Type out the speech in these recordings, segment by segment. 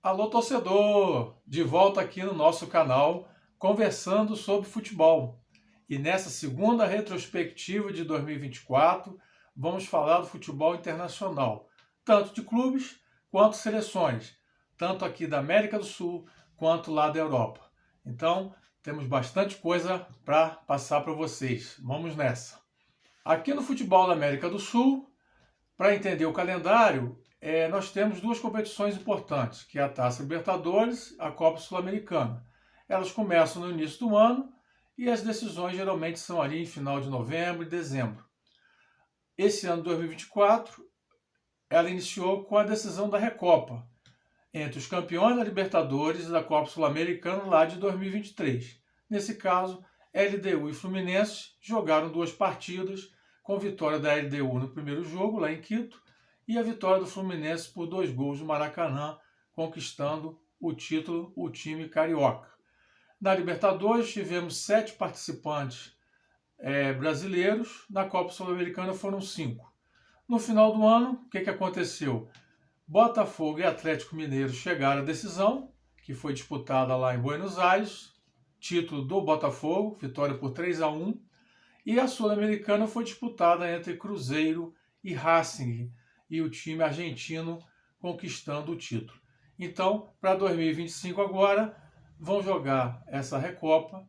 Alô, torcedor! De volta aqui no nosso canal, conversando sobre futebol. E nessa segunda retrospectiva de 2024, vamos falar do futebol internacional, tanto de clubes quanto seleções, tanto aqui da América do Sul quanto lá da Europa. Então, temos bastante coisa para passar para vocês. Vamos nessa! Aqui no futebol da América do Sul, para entender o calendário, nós temos duas competições importantes, que é a Taça Libertadores e a Copa Sul-Americana. Elas começam no início do ano e as decisões geralmente são ali em final de novembro e dezembro. Esse ano de 2024, ela iniciou com a decisão da Recopa, entre os campeões da Libertadores e da Copa Sul-Americana lá de 2023. Nesse caso, LDU e Fluminense jogaram duas partidas, com vitória da LDU no primeiro jogo, lá em Quito, e a vitória do Fluminense por 2 gols no Maracanã, conquistando o título, o time carioca. Na Libertadores, tivemos 7 participantes brasileiros, na Copa Sul-Americana foram 5. No final do ano, o que aconteceu? Botafogo e Atlético Mineiro chegaram à decisão, que foi disputada lá em Buenos Aires, título do Botafogo, vitória por 3-1, e a Sul-Americana foi disputada entre Cruzeiro e Racing, e o time argentino conquistando o título. Então, para 2025 agora, vão jogar essa Recopa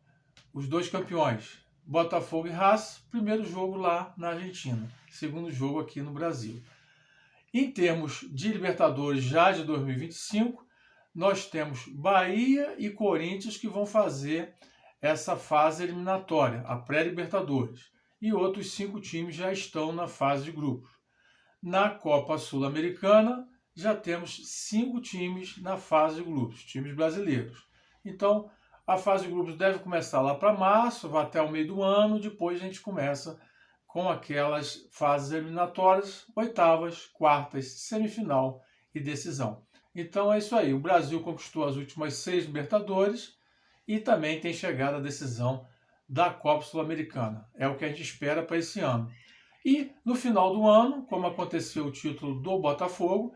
os dois campeões, Botafogo e Racing, primeiro jogo lá na Argentina, segundo jogo aqui no Brasil. Em termos de Libertadores já de 2025, nós temos Bahia e Corinthians que vão fazer essa fase eliminatória, a pré-Libertadores. E outros 5 times já estão na fase de grupos. Na Copa Sul-Americana, já temos 5 times na fase de grupos, times brasileiros. Então, a fase de grupos deve começar lá para março, vai até o meio do ano, depois a gente começa com aquelas fases eliminatórias, oitavas, quartas, semifinal e decisão. Então é isso aí, o Brasil conquistou as últimas 6 Libertadores e também tem chegado à decisão da Copa Sul-Americana. É o que a gente espera para esse ano. E no final do ano, como aconteceu o título do Botafogo,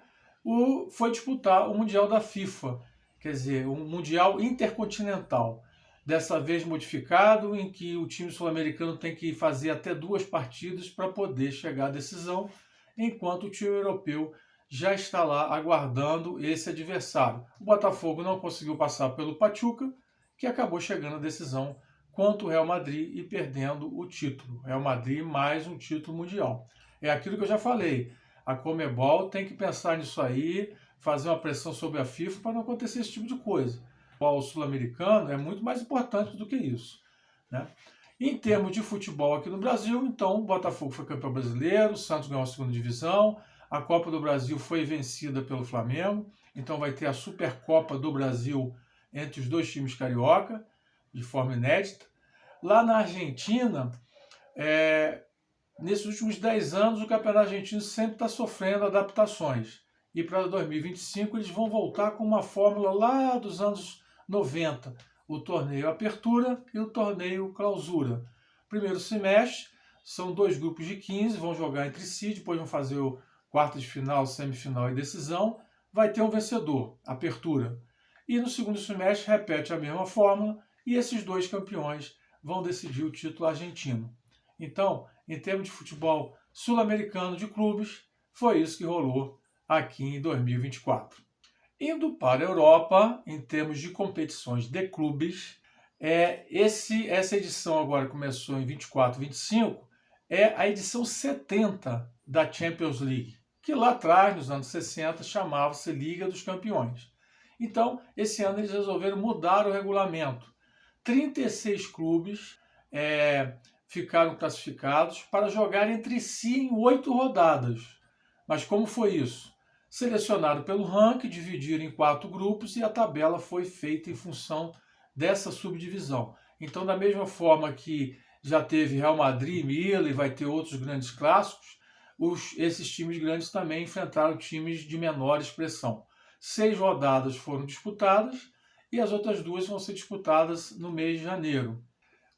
foi disputar o Mundial da FIFA, quer dizer, um Mundial Intercontinental. Dessa vez modificado, em que o time sul-americano tem que fazer até 2 partidas para poder chegar à decisão, enquanto o time europeu já está lá aguardando esse adversário. O Botafogo não conseguiu passar pelo Pachuca, que acabou chegando à decisão contra o Real Madrid e perdendo o título. Real Madrid mais um título mundial. É aquilo que eu já falei, a Conmebol tem que pensar nisso aí, fazer uma pressão sobre a FIFA para não acontecer esse tipo de coisa. O sul-americano é muito mais importante do que isso, né? Em termos de futebol aqui no Brasil, então, o Botafogo foi campeão brasileiro, o Santos ganhou a segunda divisão, a Copa do Brasil foi vencida pelo Flamengo, então vai ter a Supercopa do Brasil entre os dois times carioca, de forma inédita. Lá na Argentina, nesses últimos 10 anos, o Campeonato Argentino sempre está sofrendo adaptações. E para 2025 eles vão voltar com uma fórmula lá dos anos 90, o torneio Apertura e o torneio Clausura. Primeiro semestre, são 2 grupos de 15, vão jogar entre si, depois vão fazer o quarto de final, semifinal e decisão. Vai ter um vencedor, Apertura. E no segundo semestre repete a mesma fórmula e esses 2 campeões vão decidir o título argentino. Então, em termos de futebol sul-americano de clubes, foi isso que rolou aqui em 2024. Indo para a Europa, em termos de competições de clubes, essa edição agora começou em 24, 25, é a edição 70 da Champions League, que lá atrás, nos anos 60, chamava-se Liga dos Campeões. Então, esse ano eles resolveram mudar o regulamento. 36 clubes ficaram classificados para jogar entre si em 8 rodadas. Mas como foi isso? Selecionado pelo ranking, dividiram em 4 grupos e a tabela foi feita em função dessa subdivisão. Então, da mesma forma que já teve Real Madrid, Milan e vai ter outros grandes clássicos, esses times grandes também enfrentaram times de menor expressão. 6 rodadas foram disputadas e as outras 2 vão ser disputadas no mês de janeiro.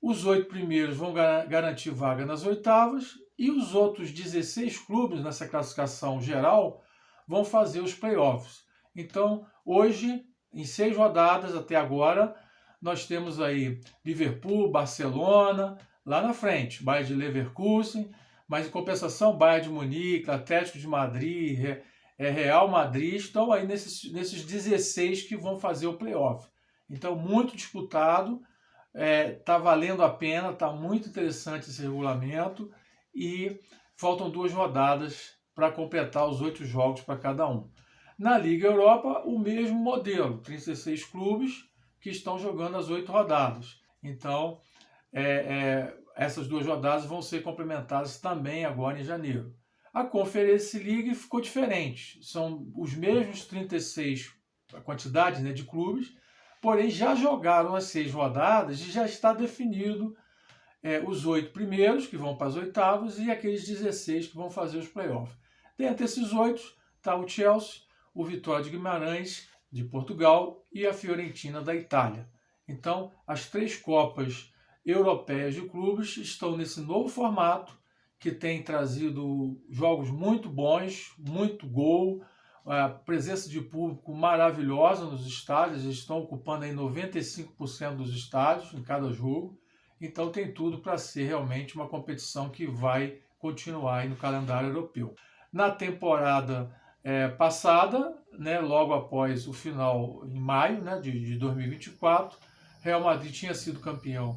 Os 8 primeiros vão garantir vaga nas oitavas e os outros 16 clubes nessa classificação geral vão fazer os playoffs. Então, hoje, em 6 rodadas até agora, nós temos aí Liverpool, Barcelona, lá na frente, Bayern de Leverkusen, mas em compensação, Bayern de Munique, Atlético de Madrid, Real Madrid, estão aí nesses 16 que vão fazer o playoff. Então, muito disputado, tá valendo a pena, tá muito interessante esse regulamento e faltam 2 rodadas para completar os 8 jogos para cada um. Na Liga Europa, o mesmo modelo, 36 clubes que estão jogando as 8 rodadas. Então, essas 2 rodadas vão ser complementadas também agora em janeiro. A Conference League ficou diferente, são os mesmos 36, a quantidade, né, de clubes, porém já jogaram as 6 rodadas e já está definido os 8 primeiros, que vão para as oitavas, e aqueles 16 que vão fazer os playoffs. Dentre esses 8 está o Chelsea, o Vitória de Guimarães, de Portugal, e a Fiorentina, da Itália. Então, as 3 Copas Europeias de clubes estão nesse novo formato, que tem trazido jogos muito bons, muito gol, a presença de público maravilhosa nos estádios, eles estão ocupando aí 95% dos estádios em cada jogo, então tem tudo para ser realmente uma competição que vai continuar aí no calendário europeu. Na temporada passada, né, logo após o final, em maio, né, de 2024, Real Madrid tinha sido campeão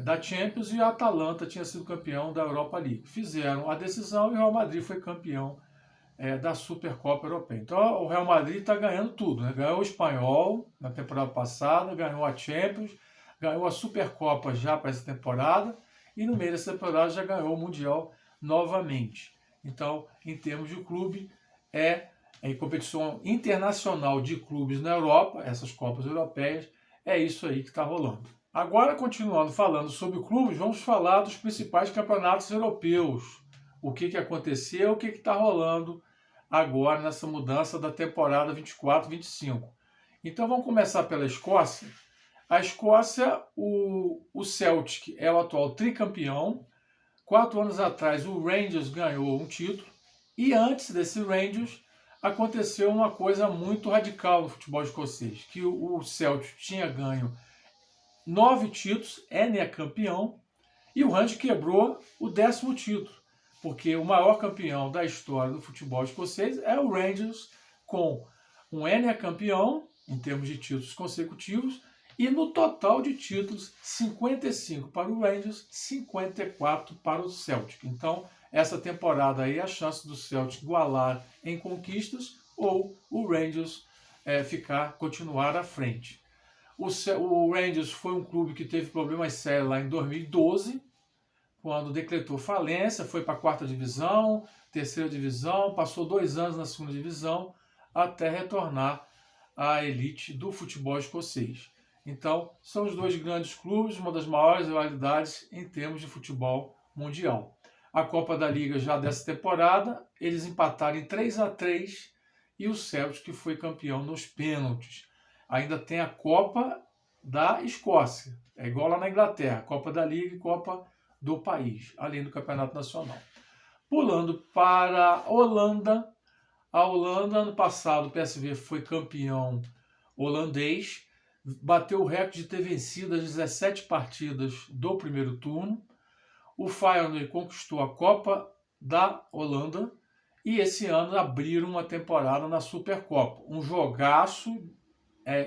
da Champions e a Atalanta tinha sido campeão da Europa League. Fizeram a decisão e o Real Madrid foi campeão da Supercopa Europeia. Então o Real Madrid está ganhando tudo, né? Ganhou o Espanhol na temporada passada, ganhou a Champions, ganhou a Supercopa já para essa temporada e no meio dessa temporada já ganhou o Mundial novamente. Então, em termos de clube, em competição internacional de clubes na Europa, essas Copas Europeias, é isso aí que está rolando. Agora, continuando falando sobre clubes, vamos falar dos principais campeonatos europeus. O que aconteceu, o que está rolando agora nessa mudança da temporada 24-25. Então vamos começar pela Escócia. A Escócia, o Celtic é o atual tricampeão. 4 anos atrás o Rangers ganhou um título. E antes desse Rangers aconteceu uma coisa muito radical no futebol escocês, que o Celtic tinha ganho 9 títulos, campeão, e o Rangers quebrou o 10º título, porque o maior campeão da história do futebol escocês é o Rangers, com um campeão, em termos de títulos consecutivos, e no total de títulos, 55 para o Rangers, 54 para o Celtic. Então, essa temporada aí é a chance do Celtic igualar em conquistas ou o Rangers continuar à frente. O Rangers foi um clube que teve problemas sérios lá em 2012, quando decretou falência, foi para a 4ª divisão, 3ª divisão, passou 2 anos na 2ª divisão, até retornar à elite do futebol escocês. Então, são os 2 grandes clubes, uma das maiores rivalidades em termos de futebol mundial. A Copa da Liga já dessa temporada, eles empataram em 3-3 e o Celtic foi campeão nos pênaltis. Ainda tem a Copa da Escócia, é igual lá na Inglaterra, Copa da Liga e Copa do país, além do Campeonato Nacional. Pulando para a Holanda, ano passado o PSV foi campeão holandês, bateu o recorde de ter vencido as 17 partidas do primeiro turno. O Feyenoord conquistou a Copa da Holanda e esse ano abriram uma temporada na Supercopa. Um jogaço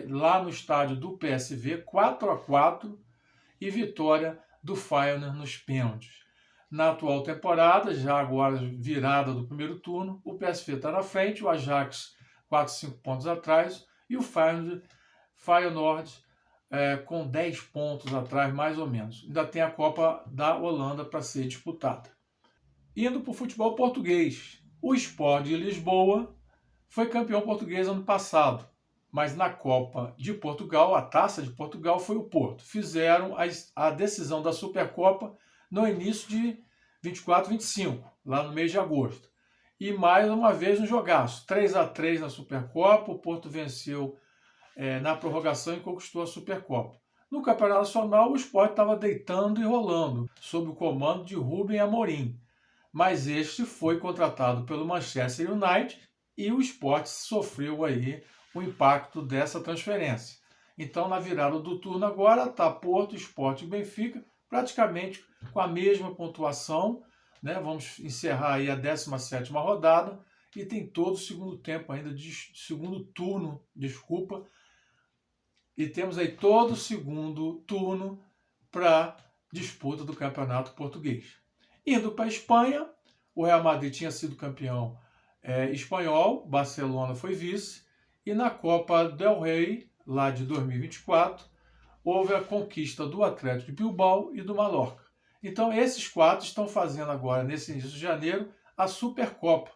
lá no estádio do PSV, 4-4, e vitória do Feyenoord nos pênaltis. Na atual temporada, já agora virada do primeiro turno, o PSV está na frente, o Ajax 4-5 pontos atrás e o Feyenoord com 10 pontos atrás, mais ou menos. Ainda tem a Copa da Holanda para ser disputada. Indo para o futebol português, o Sport de Lisboa foi campeão português ano passado, mas na Copa de Portugal, a Taça de Portugal, foi o Porto. Fizeram a decisão da Supercopa no início de 24-25, lá no mês de agosto. E mais uma vez um jogaço, 3-3 na Supercopa, o Porto venceu na prorrogação e conquistou a Supercopa. No Campeonato Nacional, o Sport estava deitando e rolando, sob o comando de Rubem Amorim. Mas este foi contratado pelo Manchester United e o Sport sofreu aí o impacto dessa transferência. Então, na virada do turno agora, está Porto, Sport e Benfica, praticamente com a mesma pontuação, né? Vamos encerrar aí a 17ª rodada e tem todo o segundo tempo ainda, segundo turno, desculpa, e temos aí todo o segundo turno para disputa do Campeonato Português. Indo para a Espanha, o Real Madrid tinha sido campeão espanhol, Barcelona foi vice, e na Copa del Rey, lá de 2024, houve a conquista do Atlético de Bilbao e do Mallorca. Então esses 4 estão fazendo agora, nesse início de janeiro, a Supercopa,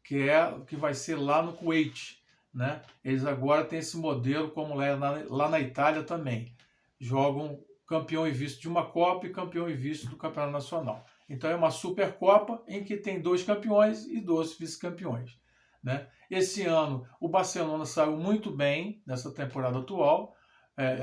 que vai ser lá no Kuwait, né? Eles agora têm esse modelo como lá na Itália também. Jogam campeão e vice de uma Copa e campeão e vice do Campeonato Nacional. Então é uma Supercopa em que tem 2 campeões e 2 vice-campeões, né? Esse ano o Barcelona saiu muito bem nessa temporada atual,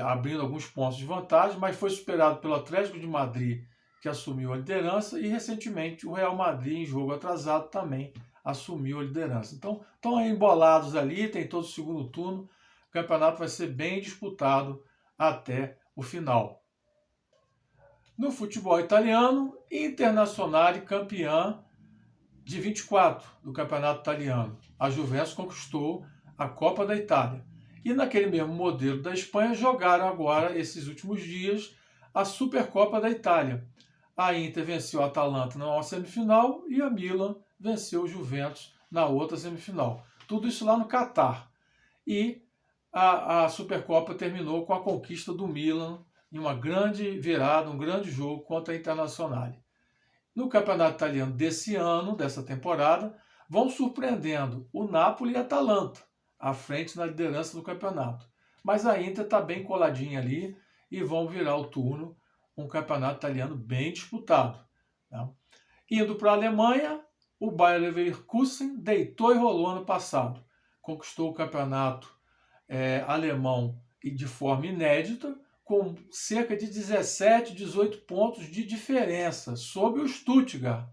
abrindo alguns pontos de vantagem, mas foi superado pelo Atlético de Madrid, que assumiu a liderança, e recentemente o Real Madrid, em jogo atrasado, também assumiu a liderança. Então, estão embolados ali, tem todo o segundo turno, o campeonato vai ser bem disputado até o final. No futebol italiano, Internazionale campeã de 24 do campeonato italiano. A Juventus conquistou a Copa da Itália. E naquele mesmo modelo da Espanha, jogaram agora, esses últimos dias, a Supercopa da Itália. A Inter venceu a Atalanta na semifinal e a Milan venceu o Juventus na outra semifinal. Tudo isso lá no Catar. E a Supercopa terminou com a conquista do Milan em uma grande virada, um grande jogo contra a Internazionale. No campeonato italiano desse ano, dessa temporada, vão surpreendendo o Napoli e a Atalanta, à frente na liderança do campeonato. Mas a Inter está bem coladinha ali e vão virar o turno, um campeonato italiano bem disputado. Tá? Indo para a Alemanha, o Bayer Leverkusen deitou e rolou ano passado. Conquistou o campeonato alemão e de forma inédita, com cerca de 17, 18 pontos de diferença sobre o Stuttgart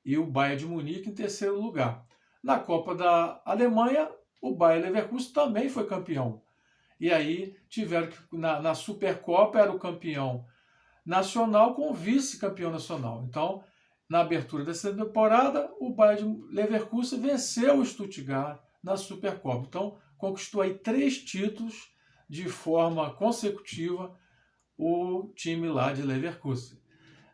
e o Bayern de Munique em terceiro lugar. Na Copa da Alemanha, o Bayer Leverkusen também foi campeão. E aí tiveram que, na Supercopa, era o campeão nacional com o vice-campeão nacional. Então, na abertura dessa temporada, o Bayer Leverkusen venceu o Stuttgart na Supercopa. Então, conquistou aí 3 títulos de forma consecutiva o time lá de Leverkusen.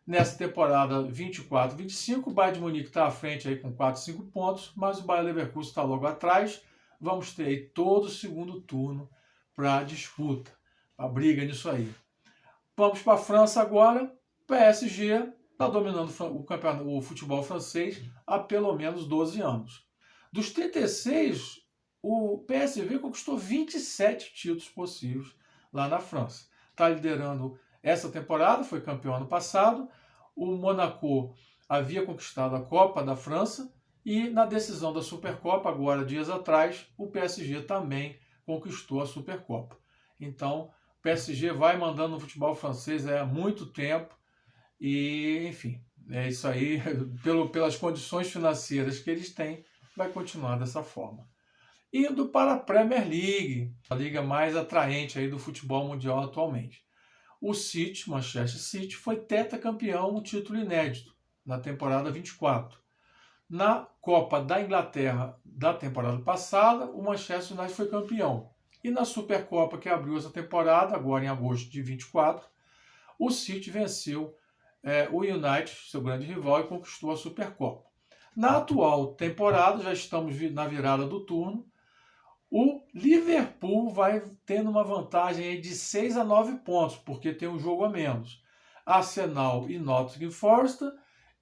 Nessa temporada 24-25, o Bayern de Munique está à frente aí com 4, 5 pontos, mas o Bayer Leverkusen está logo atrás. Vamos ter aí todo o segundo turno para a disputa, a briga nisso aí. Vamos para a França agora. PSG está dominando o futebol francês há pelo menos 12 anos. Dos 36, o PSV conquistou 27 títulos possíveis lá na França. Está liderando essa temporada, foi campeão ano passado. O Monaco havia conquistado a Copa da França e na decisão da Supercopa, agora dias atrás, o PSG também conquistou a Supercopa. Então, o PSG vai mandando no futebol francês há muito tempo e, enfim, é isso aí, pelas condições financeiras que eles têm, vai continuar dessa forma. Indo para a Premier League, a liga mais atraente aí do futebol mundial atualmente. O City, Manchester City, foi tetracampeão, um título inédito, na temporada 24. Na Copa da Inglaterra da temporada passada, o Manchester United foi campeão. E na Supercopa que abriu essa temporada, agora em agosto de 24, o City venceu o United, seu grande rival, e conquistou a Supercopa. Na atual temporada, já estamos na virada do turno, o Liverpool vai tendo uma vantagem de 6 a 9 pontos, porque tem um jogo a menos. Arsenal e Nottingham Forest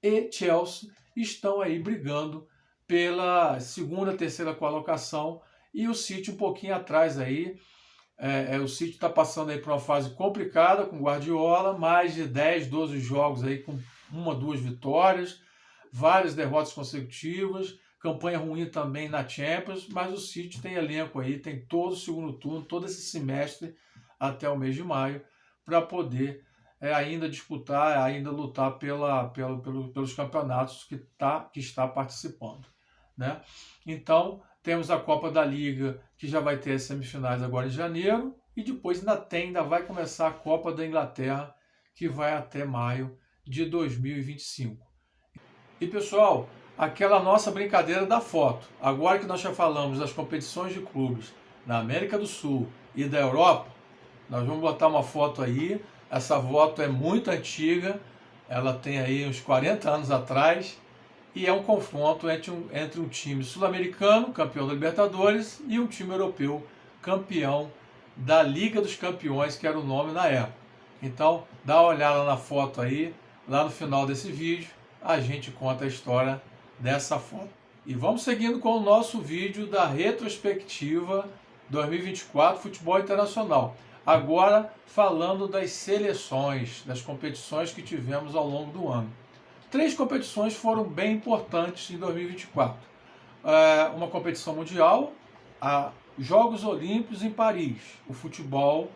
e Chelsea estão aí brigando pela segunda, terceira colocação e o City um pouquinho atrás aí. O City está passando aí por uma fase complicada com o Guardiola, mais de 10, 12 jogos aí com 1, 2 vitórias, várias derrotas consecutivas, campanha ruim também na Champions, mas o City tem elenco aí, tem todo o segundo turno, todo esse semestre até o mês de maio, para poder ainda disputar, ainda lutar pelos campeonatos que está participando, né? Então, Temos a Copa da Liga, que já vai ter as semifinais agora em janeiro, e depois ainda vai começar a Copa da Inglaterra, que vai até maio de 2025. E pessoal, aquela nossa brincadeira da foto. Agora que nós já falamos das competições de clubes na América do Sul e da Europa, nós vamos botar uma foto aí. Essa foto é muito antiga, ela tem aí uns 40 anos atrás, e é um confronto entre um time sul-americano, campeão da Libertadores, e um time europeu, campeão da Liga dos Campeões, que era o nome na época. Então, dá uma olhada na foto aí, lá no final desse vídeo, a gente conta a história dessa foto. E vamos seguindo com o nosso vídeo da retrospectiva 2024 Futebol Internacional. Agora falando das seleções, das competições que tivemos ao longo do ano. 3 competições foram bem importantes em 2024. Uma competição mundial, Jogos Olímpicos em Paris, o futebol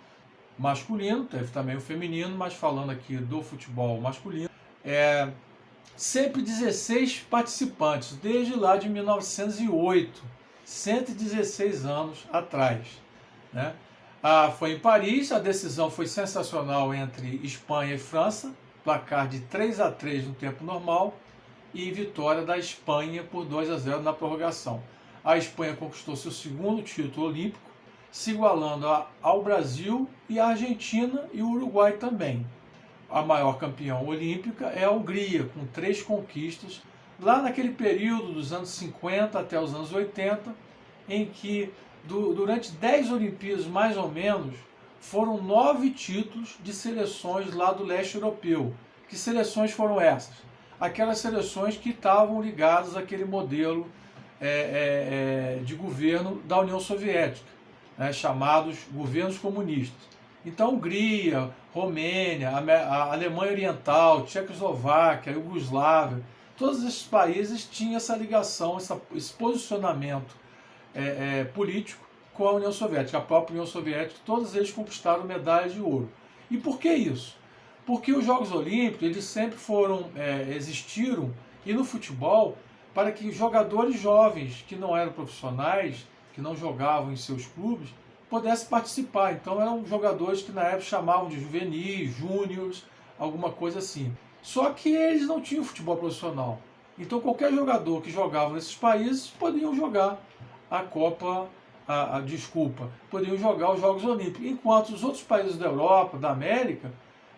masculino, teve também o feminino, mas falando aqui do futebol masculino, sempre 16 participantes, desde lá de 1908, 116 anos atrás, né? Foi em Paris, a decisão foi sensacional entre Espanha e França, placar de 3-3 no tempo normal e vitória da Espanha por 2-0 na prorrogação. A Espanha conquistou seu segundo título olímpico, se igualando ao Brasil e à Argentina e o Uruguai também. A maior campeã olímpica é a Hungria, com 3 conquistas, lá naquele período dos anos 50 até os anos 80, em que durante 10 Olimpíadas mais ou menos, foram 9 títulos de seleções lá do leste europeu. Que seleções foram essas? Aquelas seleções que estavam ligadas àquele modelo de governo da União Soviética, né, chamados governos comunistas. Então, Hungria, Romênia, a Alemanha Oriental, Tchecoslováquia, Iugoslávia, todos esses países tinham essa ligação, esse posicionamento político com a União Soviética, a própria União Soviética. Todos eles conquistaram medalhas de ouro. E por que isso? Porque os Jogos Olímpicos, eles sempre existiram, e no futebol, para que jogadores jovens que não eram profissionais, que não jogavam em seus clubes, pudessem participar. Então eram jogadores que na época chamavam de juvenis, júniores, alguma coisa assim. Só que eles não tinham futebol profissional. Então qualquer jogador que jogava nesses países podiam jogar a Copa, poderiam jogar os Jogos Olímpicos. Enquanto os outros países da Europa, da América,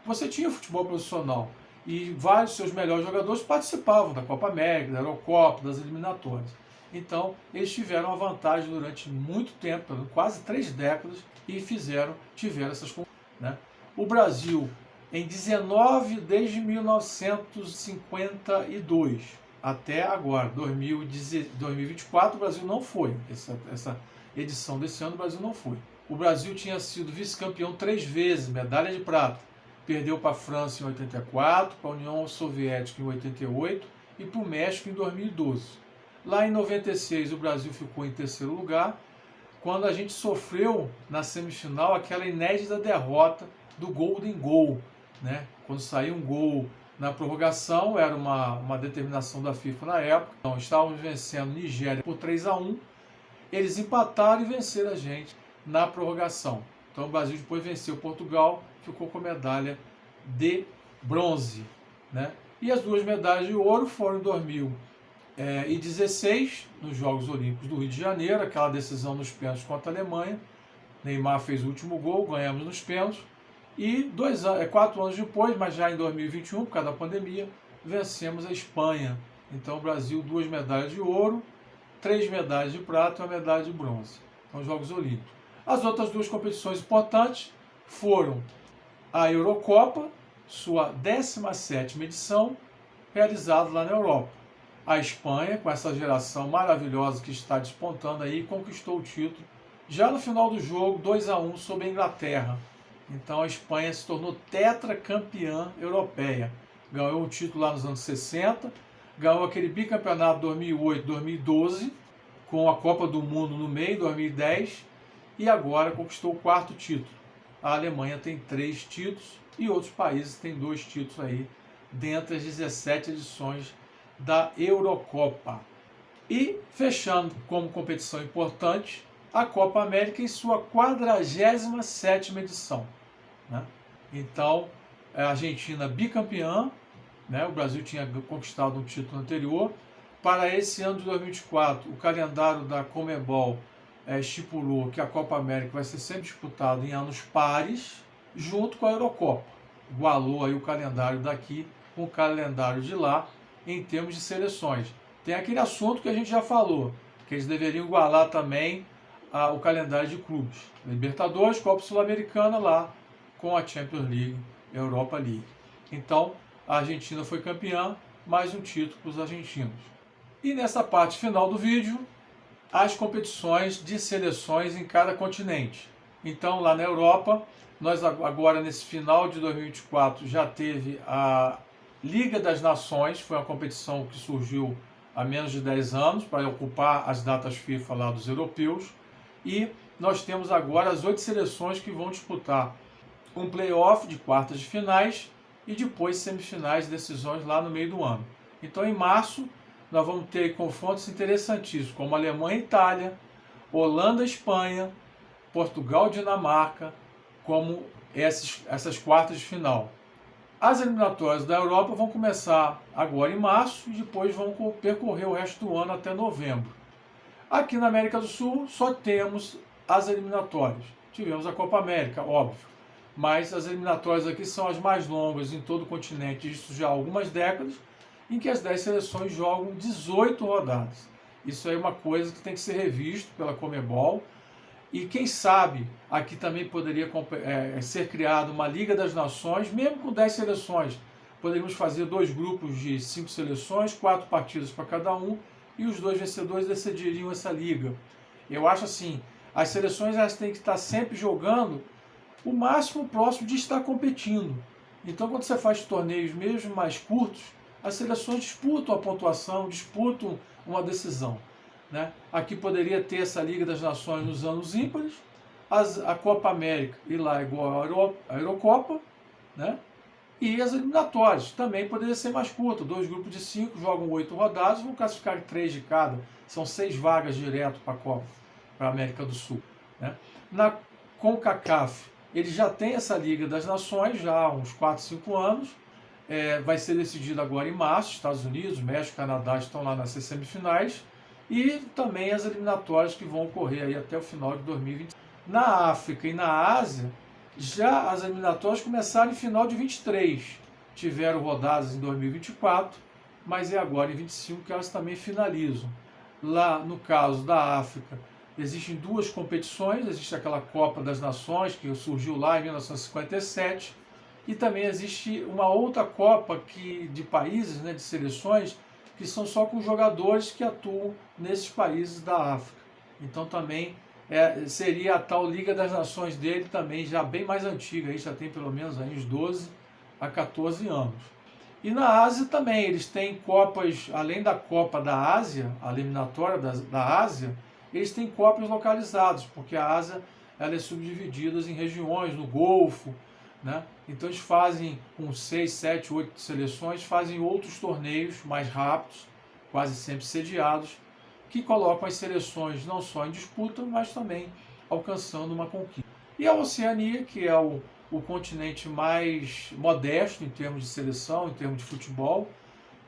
você tinha futebol profissional. E vários seus melhores jogadores participavam da Copa América, da Eurocopa, das eliminatórias. Então, eles tiveram a vantagem durante muito tempo, quase 3 décadas, e tiveram essas conquistas, né? O Brasil, desde 1952 até agora, 2024, o Brasil não foi. Essa edição desse ano, o Brasil não foi. O Brasil tinha sido vice-campeão 3 vezes, medalha de prata. Perdeu para a França em 84, para a União Soviética em 88 e para o México em 2012. Lá em 96 o Brasil ficou em 3º lugar, quando a gente sofreu na semifinal aquela inédita derrota do Golden Goal, né? Quando saiu um gol na prorrogação, era uma determinação da FIFA na época. Então, estávamos vencendo Nigéria por 3-1, eles empataram e venceram a gente na prorrogação. Então o Brasil depois venceu Portugal, ficou com medalha de bronze, né? E as 2 medalhas de ouro foram em 2016, nos Jogos Olímpicos do Rio de Janeiro, aquela decisão nos pênaltis contra a Alemanha. Neymar fez o último gol, ganhamos nos pênaltis. E 4 anos depois, mas já em 2021, por causa da pandemia, vencemos a Espanha. Então o Brasil, 2 medalhas de ouro, 3 medalhas de prata e 1 medalha de bronze. Então, Jogos Olímpicos. As outras 2 competições importantes foram a Eurocopa, sua 17ª edição, realizada lá na Europa. A Espanha, com essa geração maravilhosa que está despontando aí, conquistou o título já no final do jogo, 2-1 sobre a Inglaterra. Então a Espanha se tornou tetracampeã europeia. Ganhou o título lá nos anos 60, ganhou aquele bicampeonato 2008, 2012, com a Copa do Mundo no meio, 2010, e agora conquistou o 4º título. A Alemanha tem 3 títulos e outros países têm 2 títulos aí, dentre as 17 edições da Eurocopa. E fechando como competição importante, a Copa América em sua 47ª edição, né? Então, a Argentina bicampeã, né? O Brasil tinha conquistado um título anterior. Para esse ano de 2024, o calendário da Conmebol estipulou que a Copa América vai ser sempre disputada em anos pares, junto com a Eurocopa. Igualou aí o calendário daqui com o calendário de lá em termos de seleções. Tem aquele assunto que a gente já falou, que eles deveriam igualar também o calendário de clubes. Libertadores, Copa Sul-Americana lá com a Champions League, Europa League. Então, a Argentina foi campeã, mais um título para os argentinos. E nessa parte final do vídeo, as competições de seleções em cada continente. Então, lá na Europa, nós agora nesse final de 2024 já teve a Liga das Nações, foi uma competição que surgiu há menos de 10 anos para ocupar as datas FIFA lá dos europeus. E nós temos agora as 8 seleções que vão disputar um play-off de quartas de finais e depois semifinais e decisões lá no meio do ano. Então, em março, nós vamos ter confrontos interessantíssimos, como Alemanha e Itália, Holanda e Espanha, Portugal e Dinamarca, como essas quartas de final. As eliminatórias da Europa vão começar agora em março e depois vão percorrer o resto do ano até novembro. Aqui na América do Sul só temos as eliminatórias. Tivemos a Copa América, óbvio, mas as eliminatórias aqui são as mais longas em todo o continente, isso já há algumas décadas, em que as 10 seleções jogam 18 rodadas. Isso aí é uma coisa que tem que ser revisto pela Conmebol. E quem sabe aqui também poderia ser criada uma Liga das Nações, mesmo com 10 seleções. Poderíamos fazer 2 grupos de 5 seleções, 4 partidas para cada um, e os 2 vencedores decidiriam essa liga. Eu acho assim, as seleções elas têm que estar sempre jogando o máximo próximo de estar competindo. Então, quando você faz torneios mesmo mais curtos, as seleções disputam a pontuação, disputam uma decisão, né? Aqui poderia ter essa Liga das Nações nos anos ímpares, a Copa América e lá igual a Eurocopa, né? E as eliminatórias também poderia ser mais curta, 2 grupos de 5, jogam 8 rodadas, vão classificar 3 de cada, são 6 vagas direto para a Copa, para a América do Sul, né? Na CONCACAF, ele já tem essa Liga das Nações, já há uns 4, 5 anos, vai ser decidido agora em março, Estados Unidos, México, Canadá estão lá nas semifinais, e também as eliminatórias que vão ocorrer aí até o final de 2020. Na África e na Ásia, já as eliminatórias começaram em final de 23. Tiveram rodadas em 2024, mas é agora em 25 que elas também finalizam. Lá no caso da África, existem 2 competições, existe aquela Copa das Nações que surgiu lá em 1957, e também existe uma outra Copa de países, né, de seleções, que são só com jogadores que atuam nesses países da África. Então também seria a tal Liga das Nações dele também já bem mais antiga, aí já tem pelo menos aí uns 12 a 14 anos. E na Ásia também, eles têm Copas, além da Copa da Ásia, a eliminatória da Ásia, eles têm Copas localizadas, porque a Ásia ela é subdividida em regiões, no Golfo, né? Então eles fazem com 6, 7, 8 seleções, fazem outros torneios mais rápidos, quase sempre sediados, que colocam as seleções não só em disputa, mas também alcançando uma conquista. E a Oceania, que é o continente mais modesto em termos de seleção, em termos de futebol,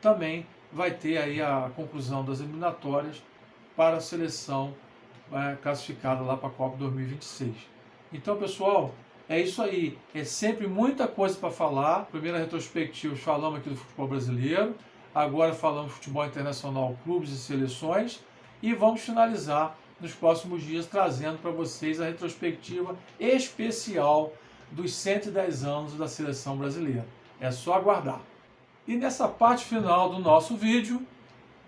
também vai ter aí a conclusão das eliminatórias para a seleção classificada lá para a Copa 2026. Então, pessoal, é isso aí. É sempre muita coisa para falar. Primeira retrospectiva, falamos aqui do futebol brasileiro. Agora falamos futebol internacional, clubes e seleções. E vamos finalizar nos próximos dias trazendo para vocês a retrospectiva especial dos 110 anos da seleção brasileira. É só aguardar. E nessa parte final do nosso vídeo,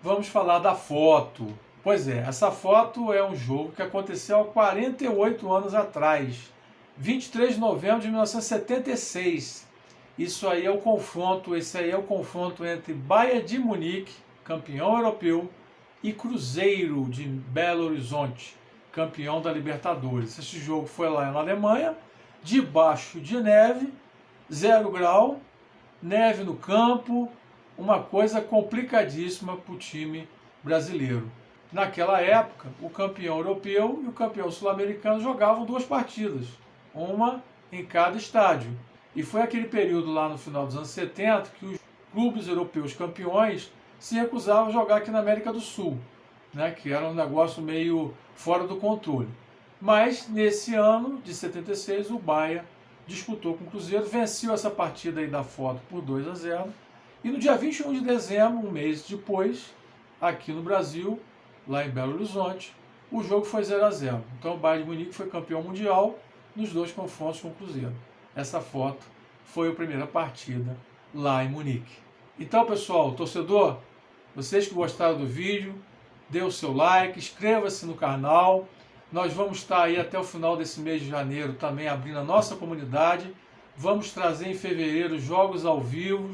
vamos falar da foto. Pois é, essa foto é um jogo que aconteceu há 48 anos atrás. 23 de novembro de 1976. Esse aí é o confronto entre Bayern de Munique, campeão europeu, e Cruzeiro de Belo Horizonte, campeão da Libertadores. Esse jogo foi lá na Alemanha, debaixo de neve, 0 grau, neve no campo, uma coisa complicadíssima para o time brasileiro. Naquela época, o campeão europeu e o campeão sul-americano jogavam 2 partidas, uma em cada estádio. E foi aquele período lá no final dos anos 70 que os clubes europeus campeões se recusavam a jogar aqui na América do Sul, né, que era um negócio meio fora do controle. Mas nesse ano de 76 o Bahia disputou com o Cruzeiro, venceu essa partida aí da foto por 2-0. E no dia 21 de dezembro, um mês depois, aqui no Brasil, lá em Belo Horizonte, o jogo foi 0-0. Então o Bayern de Munique foi campeão mundial nos 2 confrontos com o Cruzeiro. Essa foto foi a primeira partida lá em Munique. Então, pessoal, torcedor, vocês que gostaram do vídeo, dê o seu like, inscreva-se no canal. Nós vamos estar aí até o final desse mês de janeiro também abrindo a nossa comunidade. Vamos trazer em fevereiro jogos ao vivo.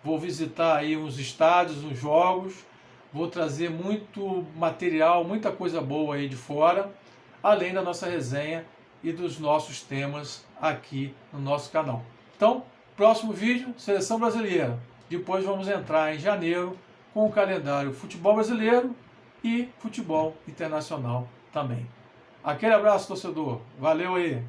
Vou visitar aí uns estádios, uns jogos. Vou trazer muito material, muita coisa boa aí de fora, além da nossa resenha e dos nossos temas aqui no nosso canal. Então, próximo vídeo, Seleção Brasileira. Depois vamos entrar em janeiro com o calendário futebol brasileiro e futebol internacional também. Aquele abraço, torcedor. Valeu aí!